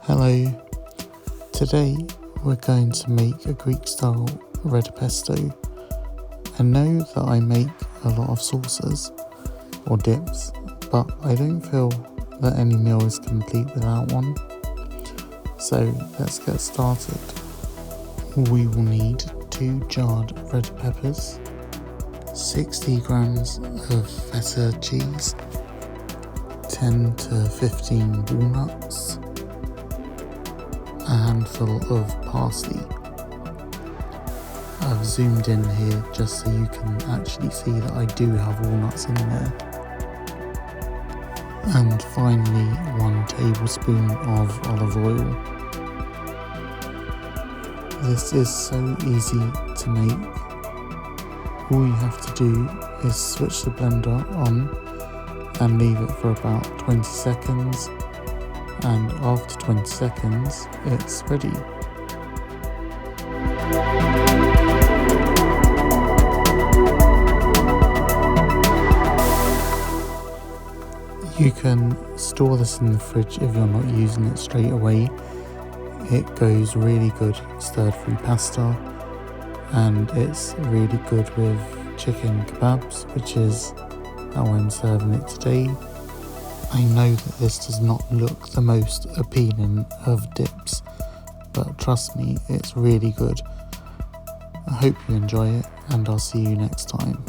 Hello, today we're going to make a Greek style red pesto. I know that I make a lot of sauces or dips, but I don't feel that any meal is complete without one. So let's get started. We will need 2 jarred red peppers, 60 grams of feta cheese, 10 to 15 walnuts, a handful of parsley. I've zoomed in here just so you can actually see that I do have walnuts in there. And finally 1 tablespoon of olive oil. This is so easy to make. All you have to do is switch the blender on and leave it for about 20 seconds. And after 20 seconds, it's ready. You can store this in the fridge if you're not using it straight away. It goes really good stir-fry pasta, and it's really good with chicken kebabs, which is how I'm serving it today. I know that this does not look the most appealing of dips, but trust me, it's really good. I hope you enjoy it, and I'll see you next time.